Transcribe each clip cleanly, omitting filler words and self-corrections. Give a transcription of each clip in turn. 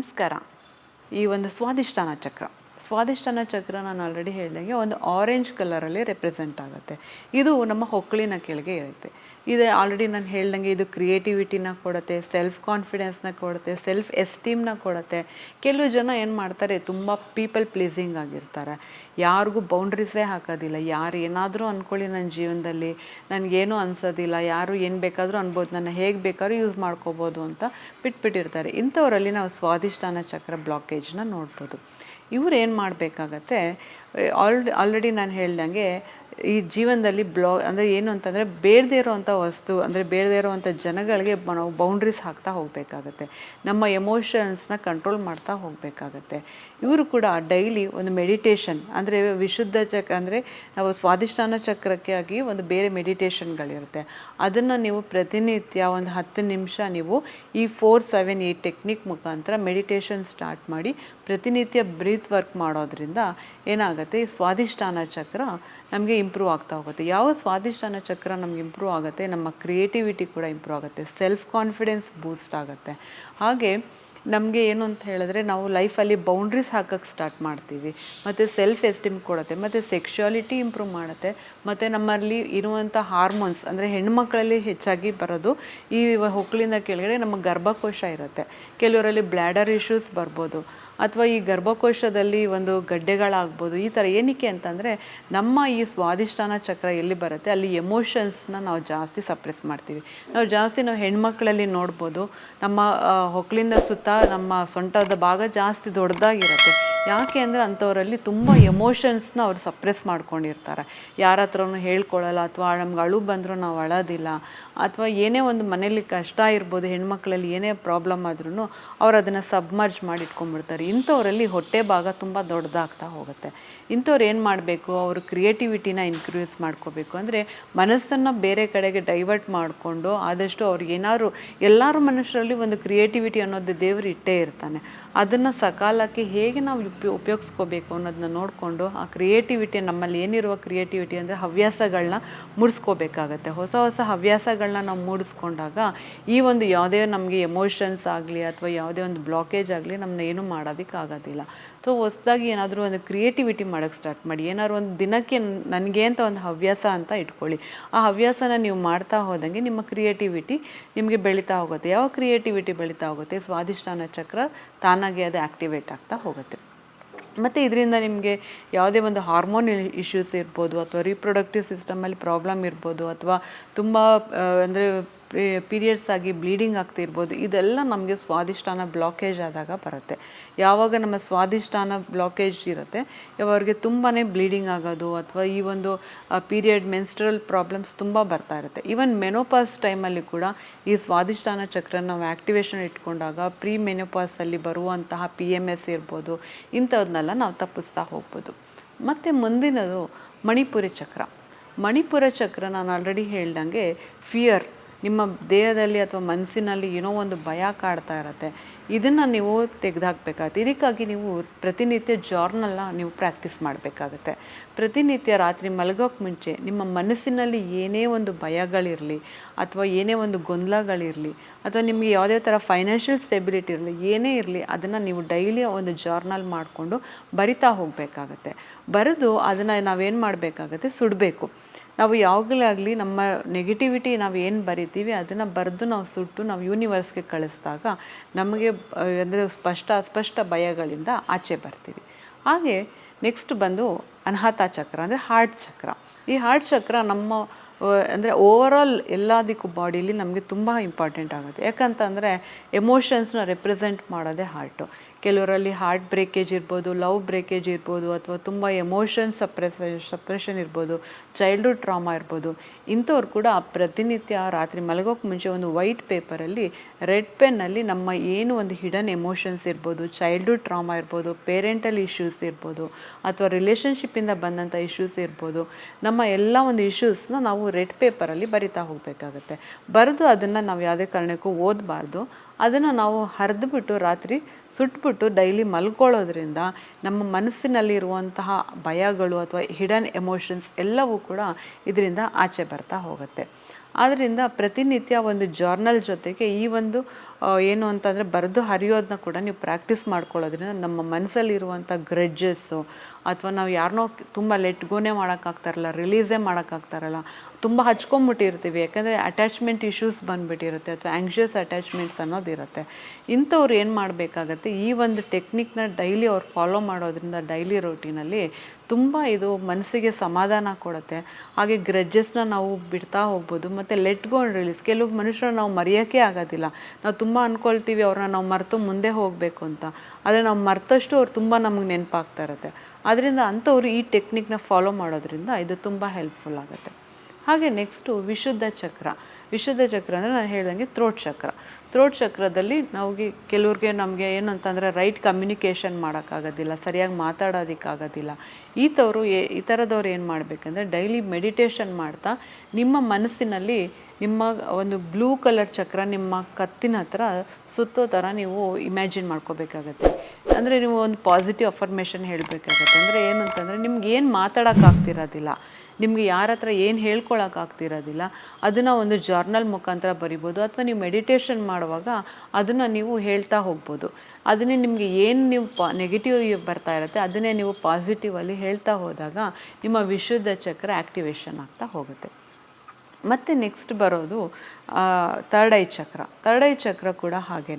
ನಮಸ್ಕಾರ. ಈ ಒಂದು ಸ್ವಾದಿಷ್ಟಾನ ಚಕ್ರ, ಸ್ವಾದಿಷ್ಟಾನ ಚಕ್ರ ನಾನು ಆಲ್ರೆಡಿ ಹೇಳಿದಂಗೆ ಒಂದು ಆರೆಂಜ್ ಕಲರಲ್ಲಿ ರೆಪ್ರೆಸೆಂಟ್ ಆಗುತ್ತೆ. ಇದು ನಮ್ಮ ಹೊಕ್ಕಳಿನ ಕೆಳಗೆ ಇರುತ್ತೆ. ಇದು ಆಲ್ರೆಡಿ ನಾನು ಹೇಳ್ದಂಗೆ ಇದು ಕ್ರಿಯೇಟಿವಿಟಿನ ಕೊಡುತ್ತೆ, ಸೆಲ್ಫ್ ಕಾನ್ಫಿಡೆನ್ಸ್ನ ಕೊಡುತ್ತೆ, ಸೆಲ್ಫ್ ಎಸ್ಟೀಮ್ನ ಕೊಡುತ್ತೆ. ಕೆಲವು ಜನ ಏನು ಮಾಡ್ತಾರೆ, ತುಂಬ ಪೀಪಲ್ ಪ್ಲೀಸಿಂಗ್ ಆಗಿರ್ತಾರೆ, ಯಾರಿಗೂ ಬೌಂಡ್ರೀಸೇ ಹಾಕೋದಿಲ್ಲ. ಯಾರು ಏನಾದರೂ ಅಂದ್ಕೊಳ್ಳಿ ನನ್ನ ಜೀವನದಲ್ಲಿ, ನನಗೇನೂ ಅನ್ಸೋದಿಲ್ಲ, ಯಾರು ಏನು ಬೇಕಾದರೂ ಅನ್ಬೋದು, ನನ್ನ ಹೇಗೆ ಬೇಕಾದ್ರೂ ಯೂಸ್ ಮಾಡ್ಕೋಬೋದು ಅಂತ ಬಿಟ್ಬಿಟ್ಟಿರ್ತಾರೆ. ಇಂಥವರಲ್ಲಿ ನಾವು ಸ್ವಾದಿಷ್ಟಾನ ಚಕ್ರ ಬ್ಲಾಕೇಜ್ನ ನೋಡ್ಬೋದು. ಇವ್ರು ಏನು ಮಾಡಬೇಕಾಗತ್ತೆ, ಆಲ್ರೆಡಿ ನಾನು ಹೇಳ್ದಂಗೆ ಈ ಜೀವನದಲ್ಲಿ ಅಂದರೆ ಏನು ಅಂತಂದರೆ ಬೇಡದೇ ಇರೋವಂಥ ವಸ್ತು, ಅಂದರೆ ಬೇಡದೇ ಇರೋವಂಥ ಜನಗಳಿಗೆ ನಾವು ಬೌಂಡ್ರೀಸ್ ಹಾಕ್ತಾ ಹೋಗಬೇಕಾಗತ್ತೆ. ನಮ್ಮ ಎಮೋಷನ್ಸ್ನ ಕಂಟ್ರೋಲ್ ಮಾಡ್ತಾ ಹೋಗಬೇಕಾಗತ್ತೆ. ಇವರು ಕೂಡ ಡೈಲಿ ಒಂದು ಮೆಡಿಟೇಷನ್, ಅಂದರೆ ವಿಶುದ್ಧ ಚಕ್ರ, ಅಂದರೆ ನಾವು ಸ್ವಾದಿಷ್ಟಾನ ಚಕ್ರಕ್ಕೆ ಆಗಿ ಒಂದು ಬೇರೆ ಮೆಡಿಟೇಷನ್ಗಳಿರುತ್ತೆ. ಅದನ್ನು ನೀವು ಪ್ರತಿನಿತ್ಯ ಒಂದು 10 ನಿಮಿಷ ನೀವು ಈ 4-7-8 ಟೆಕ್ನಿಕ್ ಮುಖಾಂತರ ಮೆಡಿಟೇಷನ್ ಸ್ಟಾರ್ಟ್ ಮಾಡಿ ಪ್ರತಿನಿತ್ಯ ಬ್ರೀತ್ ವರ್ಕ್ ಮಾಡೋದ್ರಿಂದ ಏನಾಗುತ್ತೆ, ಈ ಸ್ವಾದಿಷ್ಟಾನ ಚಕ್ರ ನಮಗೆ ಇಂಪ್ರೂವ್ ಆಗ್ತಾ ಹೋಗುತ್ತೆ. ಯಾವ ಸ್ವಾದಿಷ್ಟಾನ ಚಕ್ರ ನಮ್ಗೆ ಇಂಪ್ರೂವ್ ಆಗುತ್ತೆ, ನಮ್ಮ ಕ್ರಿಯೇಟಿವಿಟಿ ಕೂಡ ಇಂಪ್ರೂವ್ ಆಗುತ್ತೆ, ಸೆಲ್ಫ್ ಕಾನ್ಫಿಡೆನ್ಸ್ ಬೂಸ್ಟ್ ಆಗುತ್ತೆ. ಹಾಗೆ ನಮಗೆ ಏನು ಅಂತ ಹೇಳಿದ್ರೆ, ನಾವು ಲೈಫಲ್ಲಿ ಬೌಂಡ್ರೀಸ್ ಹಾಕೋಕ್ಕೆ ಸ್ಟಾರ್ಟ್ ಮಾಡ್ತೀವಿ, ಮತ್ತು ಸೆಲ್ಫ್ ಎಸ್ಟೀಮ್ ಕೊಡುತ್ತೆ, ಮತ್ತು ಸೆಕ್ಷುಯಾಲಿಟಿ ಇಂಪ್ರೂವ್ ಮಾಡುತ್ತೆ, ಮತ್ತು ನಮ್ಮಲ್ಲಿ ಇರುವಂಥ ಹಾರ್ಮೋನ್ಸ್, ಅಂದರೆ ಹೆಣ್ಮಕ್ಳಲ್ಲಿ ಹೆಚ್ಚಾಗಿ ಬರೋದು ಈ ಹೊಕ್ಕಳಿಂದ ಕೆಳಗಡೆ ನಮ್ಮ ಗರ್ಭಕೋಶ ಇರುತ್ತೆ. ಕೆಲವರಲ್ಲಿ ಬ್ಲ್ಯಾಡರ್ ಇಶ್ಯೂಸ್ ಬರ್ಬೋದು, ಅಥವಾ ಈ ಗರ್ಭಕೋಶದಲ್ಲಿ ಒಂದು ಗಡ್ಡೆಗಳಾಗ್ಬೋದು. ಈ ಥರ ಏನಕ್ಕೆ ಅಂತಂದರೆ, ನಮ್ಮ ಈ ಸ್ವಾದಿಷ್ಟಾನ ಚಕ್ರ ಎಲ್ಲಿ ಬರುತ್ತೆ ಅಲ್ಲಿ ಎಮೋಷನ್ಸ್ನ ನಾವು ಜಾಸ್ತಿ ಸಪ್ರೆಸ್ ಮಾಡ್ತೀವಿ. ನಾವು ಹೆಣ್ಮಕ್ಳಲ್ಲಿ ನೋಡ್ಬೋದು, ನಮ್ಮ ಹೊಕ್ಕಳಿಂದ ಸುತ್ತ ನಮ್ಮ ಸೊಂಟದ ಭಾಗ ಜಾಸ್ತಿ ದೊಡ್ಡದಾಗಿರುತ್ತೆ. ಯಾಕೆ ಅಂದರೆ ಅಂಥವರಲ್ಲಿ ತುಂಬ ಎಮೋಷನ್ಸ್ನ ಅವ್ರು ಸಪ್ರೆಸ್ ಮಾಡ್ಕೊಂಡಿರ್ತಾರೆ. ಯಾರ ಹತ್ರನೂ ಹೇಳ್ಕೊಳ್ಳಲ್ಲ, ಅಥವಾ ನಮ್ಗೆ ಅಳು ಬಂದರೂ ನಾವು ಅಳೋದಿಲ್ಲ, ಅಥವಾ ಏನೇ ಒಂದು ಮನೇಲಿ ಕಷ್ಟ ಇರ್ಬೋದು, ಹೆಣ್ಮಕ್ಳಲ್ಲಿ ಏನೇ ಪ್ರಾಬ್ಲಮ್ ಆದ್ರೂ ಅವ್ರು ಅದನ್ನು ಸಬ್ಮರ್ಜ್ ಮಾಡಿ ಇಟ್ಕೊಂಡ್ಬಿಡ್ತಾರೆ. ಇಂಥವರಲ್ಲಿ ಹೊಟ್ಟೆ ಭಾಗ ತುಂಬ ದೊಡ್ಡದಾಗ್ತಾ ಹೋಗುತ್ತೆ. ಇಂಥವ್ರು ಏನು ಮಾಡಬೇಕು, ಅವರು ಕ್ರಿಯೇಟಿವಿಟಿನ ಇನ್ಕ್ರೀಸ್ ಮಾಡ್ಕೋಬೇಕು. ಅಂದರೆ ಮನಸ್ಸನ್ನು ಬೇರೆ ಕಡೆಗೆ ಡೈವರ್ಟ್ ಮಾಡಿಕೊಂಡು ಆದಷ್ಟು ಅವ್ರಿಗೆ ಏನಾದ್ರು, ಎಲ್ಲರೂ ಮನುಷ್ಯರಲ್ಲಿ ಒಂದು ಕ್ರಿಯೇಟಿವಿಟಿ ಅನ್ನೋದು ದೇವರು ಇಟ್ಟೇ ಇರ್ತಾನೆ. ಅದನ್ನು ಸಕಾಲಕ್ಕೆ ಹೇಗೆ ನಾವು ಉಪಯೋಗಿಸ್ಕೋಬೇಕು ಅನ್ನೋದನ್ನ ನೋಡಿಕೊಂಡು ಆ ಕ್ರಿಯೇಟಿವಿಟಿ, ನಮ್ಮಲ್ಲಿ ಏನಿರುವ ಕ್ರಿಯೇಟಿವಿಟಿ ಅಂದರೆ ಹವ್ಯಾಸಗಳನ್ನ ಮೂಡಿಸ್ಕೋಬೇಕಾಗತ್ತೆ. ಹೊಸ ಹೊಸ ಹವ್ಯಾಸಗಳನ್ನ ನಾವು ಮೂಡಿಸ್ಕೊಂಡಾಗ ಈ ಒಂದು ಯಾವುದೇ ನಮಗೆ ಎಮೋಷನ್ಸ್ ಆಗಲಿ ಅಥವಾ ಯಾವುದೇ ಒಂದು ಬ್ಲಾಕೇಜ್ ಆಗಲಿ ನಮ್ಮನ್ನ ಏನೂ ಮಾಡೋದಕ್ಕಾಗೋದಿಲ್ಲ. ಸೊ ಹೊಸದಾಗಿ ಏನಾದರೂ ಒಂದು ಕ್ರಿಯೇಟಿವಿಟಿ ಮಾಡೋಕ್ಕೆ ಸ್ಟಾರ್ಟ್ ಮಾಡಿ. ಏನಾದ್ರು ಒಂದು ದಿನಕ್ಕೆ ನನಗೆ ಅಂತ ಒಂದು ಹವ್ಯಾಸ ಅಂತ ಇಟ್ಕೊಳ್ಳಿ. ಆ ಹವ್ಯಾಸನ ನೀವು ಮಾಡ್ತಾ ಹೋದಂಗೆ ನಿಮ್ಮ ಕ್ರಿಯೇಟಿವಿಟಿ ನಿಮಗೆ ಬೆಳೀತಾ ಹೋಗುತ್ತೆ. ಯಾವ ಕ್ರಿಯೇಟಿವಿಟಿ ಬೆಳೀತಾ ಹೋಗುತ್ತೆ, ಸ್ವಾದಿಷ್ಟಾನ ಚಕ್ರ ತಾನಾಗೆ ಅದು ಆ್ಯಕ್ಟಿವೇಟ್ ಆಗ್ತಾ ಹೋಗುತ್ತೆ. ಮತ್ತು ಇದರಿಂದ ನಿಮಗೆ ಯಾವುದೇ ಒಂದು ಹಾರ್ಮೋನ್ ಇಶ್ಯೂಸ್ ಇರ್ಬೋದು, ಅಥವಾ ರೀಪ್ರೊಡಕ್ಟಿವ್ ಸಿಸ್ಟಮಲ್ಲಿ ಪ್ರಾಬ್ಲಮ್ ಇರ್ಬೋದು, ಅಥವಾ ತುಂಬ ಅಂದರೆ ಪೀರಿಯಡ್ಸ್ ಆಗಿ ಬ್ಲೀಡಿಂಗ್ ಆಗ್ತಿರ್ಬೋದು. ಇದೆಲ್ಲ ನಮಗೆ ಸ್ವಾದಿಷ್ಟಾನ ಬ್ಲಾಕೇಜ್ ಆದಾಗ ಬರುತ್ತೆ. ಯಾವಾಗ ನಮ್ಮ ಸ್ವಾದಿಷ್ಟಾನ ಬ್ಲಾಕೇಜ್ ಇರುತ್ತೆ, ಅವ್ರಿಗೆ ತುಂಬಾ ಬ್ಲೀಡಿಂಗ್ ಆಗೋದು, ಅಥವಾ ಈ ಒಂದು ಪೀರಿಯಡ್ ಮೆನ್ಸ್ಟ್ರಲ್ ಪ್ರಾಬ್ಲಮ್ಸ್ ತುಂಬ ಬರ್ತಾ ಇರುತ್ತೆ. ಈವನ್ ಮೆನೋಪಾಸ್ ಟೈಮಲ್ಲಿ ಕೂಡ ಈ ಸ್ವಾದಿಷ್ಟಾನ ಚಕ್ರ ನಾವು ಆ್ಯಕ್ಟಿವೇಶನ್ ಇಟ್ಕೊಂಡಾಗ ಪ್ರೀ ಮೆನೋಪಾಸಲ್ಲಿ ಬರುವಂತಹ PMS ಇರ್ಬೋದು, ಇಂಥವನ್ನೆಲ್ಲ ನಾವು ತಪ್ಪಿಸ್ತಾ ಹೋಗ್ಬೋದು. ಮತ್ತು ಮುಂದಿನದು ಮಣಿಪುರಿ ಚಕ್ರ. ಮಣಿಪುರ ಚಕ್ರ ನಾನು ಆಲ್ರೆಡಿ ಹೇಳ್ದಂಗೆ ಫಿಯರ್, ನಿಮ್ಮ ದೇಹದಲ್ಲಿ ಅಥವಾ ಮನಸ್ಸಿನಲ್ಲಿ ಏನೋ ಒಂದು ಭಯ ಕಾಡ್ತಾ ಇರುತ್ತೆ, ಇದನ್ನು ನೀವು ತೆಗೆದುಹಾಕಬೇಕಾಗುತ್ತೆ. ಇದಕ್ಕಾಗಿ ನೀವು ಪ್ರತಿನಿತ್ಯ ಜಾರ್ನಲ್ನ ನೀವು ಪ್ರಾಕ್ಟೀಸ್ ಮಾಡಬೇಕಾಗುತ್ತೆ. ಪ್ರತಿನಿತ್ಯ ರಾತ್ರಿ ಮಲಗೋಕ್ಕೆ ಮುಂಚೆ ನಿಮ್ಮ ಮನಸ್ಸಿನಲ್ಲಿ ಏನೇ ಒಂದು ಭಯಗಳಿರಲಿ, ಅಥವಾ ಏನೇ ಒಂದು ಗೊಂದಲಗಳಿರಲಿ, ಅಥವಾ ನಿಮಗೆ ಯಾವುದೇ ಥರ ಫೈನಾನ್ಷಿಯಲ್ ಸ್ಟೆಬಿಲಿಟಿ ಇರಲಿ, ಏನೇ ಇರಲಿ, ಅದನ್ನು ನೀವು ಡೈಲಿ ಒಂದು ಜಾರ್ನಲ್ ಮಾಡಿಕೊಂಡು ಬರಿತಾ ಹೋಗಬೇಕಾಗತ್ತೆ. ಬರೆದು ಅದನ್ನು ನಾವೇನು ಮಾಡಬೇಕಾಗತ್ತೆ, ಸುಡಬೇಕು. ನಾವು ಯಾವಾಗಲೇ ಆಗಲಿ ನಮ್ಮ ನೆಗೆಟಿವಿಟಿ ನಾವು ಏನು ಬರಿತೀವಿ ಅದನ್ನು ಬರೆದು ನಾವು ಸುಟ್ಟು ನಾವು ಯೂನಿವರ್ಸ್ಗೆ ಕಳಿಸಿದಾಗ ನಮಗೆ ಅಂದರೆ ಅಸ್ಪಷ್ಟ ಭಯಗಳಿಂದ ಆಚೆ ಬರ್ತೀವಿ. ಹಾಗೆ ನೆಕ್ಸ್ಟ್ ಬಂದು ಅನಾಹತ ಚಕ್ರ, ಅಂದರೆ ಹಾರ್ಟ್ ಚಕ್ರ. ಈ ಹಾರ್ಟ್ ಚಕ್ರ ನಮ್ಮ ಅಂದರೆ ಓವರಾಲ್ ಎಲ್ಲದಕ್ಕೂ ಬಾಡಿಲಿ ನಮಗೆ ತುಂಬ ಇಂಪಾರ್ಟೆಂಟ್ ಆಗುತ್ತೆ. ಯಾಕಂತಂದರೆ ಎಮೋಷನ್ಸ್ನ ರೆಪ್ರೆಸೆಂಟ್ ಮಾಡೋದೇ ಹಾರ್ಟು. ಕೆಲವರಲ್ಲಿ ಹಾರ್ಟ್ ಬ್ರೇಕೇಜ್ ಇರ್ಬೋದು, ಲವ್ ಬ್ರೇಕೇಜ್ ಇರ್ಬೋದು, ಅಥವಾ ತುಂಬ ಸಪ್ರೆಷನ್ ಇರ್ಬೋದು, ಚೈಲ್ಡ್ಹುಡ್ ಟ್ರಾಮಾ ಇರ್ಬೋದು. ಇಂಥವ್ರು ಕೂಡ ಪ್ರತಿನಿತ್ಯ ರಾತ್ರಿ ಮಲಗೋಕ್ಕೆ ಮುಂಚೆ ಒಂದು ವೈಟ್ ಪೇಪರಲ್ಲಿ ರೆಡ್ ಪೆನ್ನಲ್ಲಿ ನಮ್ಮ ಏನು ಒಂದು ಹಿಡನ್ ಎಮೋಷನ್ಸ್ ಇರ್ಬೋದು, ಚೈಲ್ಡ್ಹುಡ್ ಟ್ರಾಮಾ ಇರ್ಬೋದು, ಪೇರೆಂಟಲ್ ಇಶ್ಯೂಸ್ ಇರ್ಬೋದು, ಅಥವಾ ರಿಲೇಷನ್ಶಿಪ್ಪಿಂದ ಬಂದಂಥ ಇಶ್ಯೂಸ್ ಇರ್ಬೋದು, ನಮ್ಮ ಎಲ್ಲ ಒಂದು ಇಶ್ಯೂಸ್ನ ನಾವು ರೆಡ್ ಪೇಪರಲ್ಲಿ ಬರಿತಾ ಹೋಗಬೇಕಾಗತ್ತೆ. ಬರೆದು ಅದನ್ನು ನಾವು ಯಾವುದೇ ಕಾರಣಕ್ಕೂ ಓದಬಾರ್ದು. ಅದನ್ನು ನಾವು ಹರಿದ್ಬಿಟ್ಟು ರಾತ್ರಿ ಸುಟ್ಬಿಟ್ಟು ಡೈಲಿ ಮಲ್ಕೊಳ್ಳೋದ್ರಿಂದ ನಮ್ಮ ಮನಸ್ಸಿನಲ್ಲಿರುವಂತಹ ಭಯಗಳು ಅಥವಾ ಹಿಡನ್ ಎಮೋಷನ್ಸ್ ಎಲ್ಲವೂ ಕೂಡ ಇದರಿಂದ ಆಚೆ ಬರ್ತಾ ಹೋಗುತ್ತೆ. ಆದ್ದರಿಂದ ಪ್ರತಿನಿತ್ಯ ಒಂದು ಜರ್ನಲ್ ಜೊತೆಗೆ ಈ ಒಂದು ಏನು ಅಂತಂದರೆ ಬರೆದು ಹರಿಯೋದನ್ನ ಕೂಡ ನೀವು ಪ್ರಾಕ್ಟೀಸ್ ಮಾಡ್ಕೊಳ್ಳೋದ್ರಿಂದ ನಮ್ಮ ಮನಸ್ಸಲ್ಲಿರುವಂಥ ಗ್ರೆಡ್ಜಸ್ಸು ಅಥವಾ ನಾವು ಯಾರನ್ನೋ ತುಂಬ ಲೆಟ್ಗೋನೇ ಮಾಡೋಕ್ಕಾಗ್ತಾರಲ್ಲ, ರಿಲೀಸೇ ಮಾಡೋಕ್ಕಾಗ್ತಾರಲ್ಲ, ತುಂಬ ಹಚ್ಕೊಂಬಿಟ್ಟಿರ್ತೀವಿ ಯಾಕಂದರೆ ಅಟ್ಯಾಚ್ಮೆಂಟ್ ಇಶ್ಯೂಸ್ ಬಂದುಬಿಟ್ಟಿರುತ್ತೆ ಅಥವಾ ಆ್ಯಂಗ್ಷಿಯಸ್ ಅಟ್ಯಾಚ್ಮೆಂಟ್ಸ್ ಅನ್ನೋದಿರುತ್ತೆ. ಇಂಥವ್ರು ಏನು ಮಾಡಬೇಕಾಗತ್ತೆ, ಈ ಒಂದು ಟೆಕ್ನಿಕ್ನ ಡೈಲಿ ಅವ್ರು ಫಾಲೋ ಮಾಡೋದ್ರಿಂದ ಡೈಲಿ ರೂಟೀನಲ್ಲಿ ತುಂಬ ಇದು ಮನಸ್ಸಿಗೆ ಸಮಾಧಾನ ಕೊಡುತ್ತೆ. ಹಾಗೆ ಗ್ರೆಡ್ಜಸ್ನ ನಾವು ಬಿಡ್ತಾ ಹೋಗ್ಬೋದು ಮತ್ತು ಲೆಟ್ ಗೋ ಆ್ಯಂಡ್ ರಿಲೀಸ್. ಕೆಲವು ಮನುಷ್ಯರನ್ನ ನಾವು ಮರೆಯೋಕ್ಕೆ ಆಗೋದಿಲ್ಲ. ನಾವು ತುಂಬ ಅಂದ್ಕೊಳ್ತೀವಿ ಅವ್ರನ್ನ ನಾವು ಮರೆತು ಮುಂದೆ ಹೋಗಬೇಕು ಅಂತ, ಆದರೆ ನಾವು ಮರೆತಷ್ಟು ಅವ್ರು ತುಂಬ ನಮಗೆ ನೆನಪಾಗ್ತಾ ಇರುತ್ತೆ. ಅದರಿಂದ ಅಂಥವ್ರು ಈ ಟೆಕ್ನಿಕ್ನ ಫಾಲೋ ಮಾಡೋದ್ರಿಂದ ಇದು ತುಂಬ ಹೆಲ್ಪ್ಫುಲ್ ಆಗುತ್ತೆ. ಹಾಗೆ ನೆಕ್ಸ್ಟು ವಿಶುದ್ಧ ಚಕ್ರ. ವಿಶುದ್ಧ ಚಕ್ರ ಅಂದರೆ ನಾನು ಹೇಳ್ದಂಗೆ ಥ್ರೋಟ್ ಚಕ್ರ. ಥ್ರೋಟ್ ಚಕ್ರದಲ್ಲಿ ಕೆಲವ್ರಿಗೆ ನಮಗೆ ಏನು ಅಂತಂದರೆ ರೈಟ್ ಕಮ್ಯುನಿಕೇಷನ್ ಮಾಡೋಕ್ಕಾಗೋದಿಲ್ಲ, ಸರಿಯಾಗಿ ಮಾತಾಡೋದಕ್ಕಾಗೋದಿಲ್ಲ. ಈ ಥರದವ್ರು ಏನು ಮಾಡಬೇಕಂದ್ರೆ ಡೈಲಿ ಮೆಡಿಟೇಷನ್ ಮಾಡ್ತಾ ನಿಮ್ಮ ಮನಸ್ಸಿನಲ್ಲಿ ನಿಮ್ಮ ಒಂದು ಬ್ಲೂ ಕಲರ್ ಚಕ್ರ ನಿಮ್ಮ ಕತ್ತಿನ ಹತ್ರ ಸುತ್ತೋ ಥರ ನೀವು ಇಮ್ಯಾಜಿನ್ ಮಾಡ್ಕೋಬೇಕಾಗತ್ತೆ. ಅಂದರೆ ನೀವು ಒಂದು ಪಾಸಿಟಿವ್ ಅಫರ್ಮೇಷನ್ ಹೇಳಬೇಕಾಗತ್ತೆ. ಅಂದರೆ ಏನು ಅಂತಂದರೆ ನಿಮ್ಗೆ ಏನು ಮಾತಾಡೋಕ್ಕಾಗ್ತಿರೋದಿಲ್ಲ, ನಿಮಗೆ ಯಾರ ಹತ್ರ ಏನು ಹೇಳ್ಕೊಳಕ್ಕಾಗ್ತಿರೋದಿಲ್ಲ, ಅದನ್ನು ಒಂದು ಜರ್ನಲ್ ಮುಖಾಂತರ ಬರಿಬೋದು ಅಥವಾ ನೀವು ಮೆಡಿಟೇಷನ್ ಮಾಡುವಾಗ ಅದನ್ನು ನೀವು ಹೇಳ್ತಾ ಹೋಗ್ಬೋದು. ಅದನ್ನೇ ನಿಮಗೆ ಏನು ನೀವು ನೆಗೆಟಿವ್ ಬರ್ತಾ ಇರುತ್ತೆ ಅದನ್ನೇ ನೀವು ಪಾಸಿಟಿವಲ್ಲಿ ಹೇಳ್ತಾ ಹೋದಾಗ ನಿಮ್ಮ ವಿಶುದ್ಧ ಚಕ್ರ ಆ್ಯಕ್ಟಿವೇಶನ್ ಆಗ್ತಾ ಹೋಗುತ್ತೆ. ಮತ್ತು ನೆಕ್ಸ್ಟ್ ಬರೋದು ಥರ್ಡ್ ಐ ಚಕ್ರ. ಥರ್ಡ್ ಐ ಚಕ್ರ ಕೂಡ ಹಾಗೇ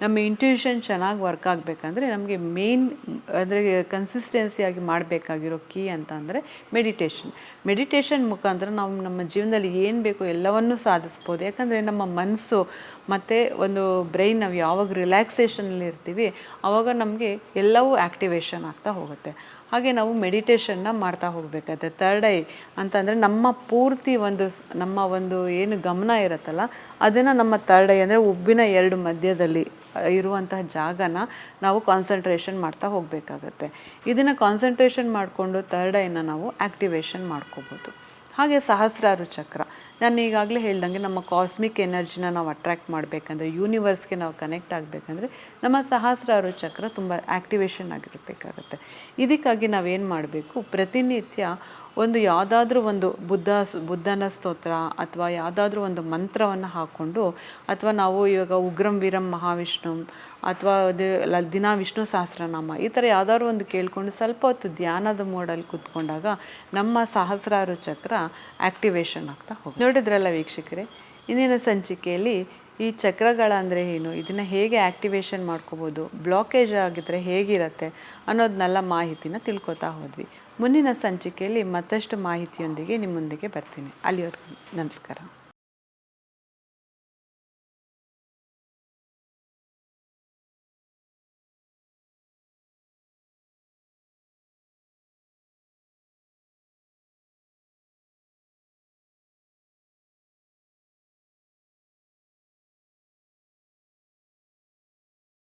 ನಮ್ಮ ಇಂಟ್ಯೂಷನ್ ಚೆನ್ನಾಗಿ ವರ್ಕ್ ಆಗಬೇಕಂದ್ರೆ ನಮಗೆ ಮೇನ್ ಅಂದರೆ ಕನ್ಸಿಸ್ಟೆನ್ಸಿಯಾಗಿ ಮಾಡಬೇಕಾಗಿರೋ ಕೀ ಅಂತ ಅಂದರೆ ಮೆಡಿಟೇಷನ್ ಮುಖಾಂತರ ನಾವು ನಮ್ಮ ಜೀವನದಲ್ಲಿ ಏನು ಬೇಕೋ ಎಲ್ಲವನ್ನೂ ಸಾಧಿಸ್ಬೋದು. ಯಾಕಂದರೆ ನಮ್ಮ ಮನಸ್ಸು ಮತ್ತು ಒಂದು ಬ್ರೈನ್ ನಾವು ಯಾವಾಗ ರಿಲ್ಯಾಕ್ಸೇಷನಲ್ಲಿ ಇರ್ತೀವಿ ಆವಾಗ ನಮಗೆ ಎಲ್ಲವೂ ಆ್ಯಕ್ಟಿವೇಶನ್ ಆಗ್ತಾ ಹೋಗುತ್ತೆ. ಹಾಗೆ ನಾವು ಮೆಡಿಟೇಷನ್ನ ಮಾಡ್ತಾ ಹೋಗಬೇಕಾಗುತ್ತೆ. ಥರ್ಡ್ ಐ ಅಂತಂದರೆ ನಮ್ಮ ಪೂರ್ತಿ ನಮ್ಮ ಒಂದು ಏನು ಗಮನ ಇರುತ್ತಲ್ಲ ಅದನ್ನು ನಮ್ಮ ಥರ್ಡ್ ಐ ಅಂದರೆ ಉಬ್ಬಿನ ಎರಡು ಮಧ್ಯದಲ್ಲಿ ಇರುವಂತಹ ಜಾಗನ ನಾವು ಕಾನ್ಸಂಟ್ರೇಷನ್ ಮಾಡ್ತಾ ಹೋಗಬೇಕಾಗತ್ತೆ. ಇದನ್ನು ಕಾನ್ಸಂಟ್ರೇಷನ್ ಮಾಡಿಕೊಂಡು ಥರ್ಡ್ ಐನ ನಾವು ಆ್ಯಕ್ಟಿವೇಶನ್ ಮಾಡ್ಕೋಬೋದು. ಹಾಗೆ ಸಹಸ್ರಾರು ಚಕ್ರ. ನಾನು ಈಗಾಗಲೇ ಹೇಳ್ದಂಗೆ ನಮ್ಮ ಕಾಸ್ಮಿಕ್ ಎನರ್ಜಿನ ನಾವು ಅಟ್ರ್ಯಾಕ್ಟ್ ಮಾಡಬೇಕಂದ್ರೆ, ಯೂನಿವರ್ಸ್ಗೆ ನಾವು ಕನೆಕ್ಟ್ ಆಗಬೇಕಂದ್ರೆ ನಮ್ಮ ಸಹಸ್ರಾರು ಚಕ್ರ ತುಂಬ ಆ್ಯಕ್ಟಿವೇಶನ್ ಆಗಿರಬೇಕಾಗತ್ತೆ. ಇದಕ್ಕಾಗಿ ನಾವೇನು ಮಾಡಬೇಕು, ಪ್ರತಿನಿತ್ಯ ಯಾವುದಾದ್ರೂ ಒಂದು ಬುದ್ಧನ ಸ್ತೋತ್ರ ಅಥವಾ ಯಾವುದಾದ್ರೂ ಒಂದು ಮಂತ್ರವನ್ನು ಹಾಕ್ಕೊಂಡು, ಅಥವಾ ನಾವು ಇವಾಗ ಉಗ್ರಂ ವೀರಂ ಮಹಾವಿಷ್ಣು ಅಥವಾ ದಿನ ವಿಷ್ಣು ಸಹಸ್ರನಾಮ ಈ ಥರ ಯಾವುದಾದ್ರು ಒಂದು ಕೇಳಿಕೊಂಡು ಸ್ವಲ್ಪ ಹೊತ್ತು ಧ್ಯಾನದ ಮೋಡಲ್ಲಿ ಕೂತ್ಕೊಂಡಾಗ ನಮ್ಮ ಸಹಸ್ರಾರು ಚಕ್ರ ಆ್ಯಕ್ಟಿವೇಶನ್ ಆಗ್ತಾ ಹೋಗಿ. ನೋಡಿದ್ರಲ್ಲ ವೀಕ್ಷಕರೇ, ಇಂದಿನ ಸಂಚಿಕೆಯಲ್ಲಿ ಈ ಚಕ್ರಗಳಂದರೆ ಏನು, ಇದನ್ನು ಹೇಗೆ ಆ್ಯಕ್ಟಿವೇಶನ್ ಮಾಡ್ಕೋಬೋದು, ಬ್ಲಾಕೇಜ್ ಆಗಿದ್ದರೆ ಹೇಗಿರುತ್ತೆ ಅನ್ನೋದನ್ನೆಲ್ಲ ಮಾಹಿತಿನ ತಿಳ್ಕೊತಾ ಹೋದ್ವಿ. ಮುಂದಿನ ಸಂಚಿಕೆಯಲ್ಲಿ ಮತ್ತಷ್ಟು ಮಾಹಿತಿಯೊಂದಿಗೆ ನಿಮ್ಮೊಂದಿಗೆ ಬರ್ತೀನಿ. ಅಲ್ಲಿವರೆಗೂ ನಮಸ್ಕಾರ.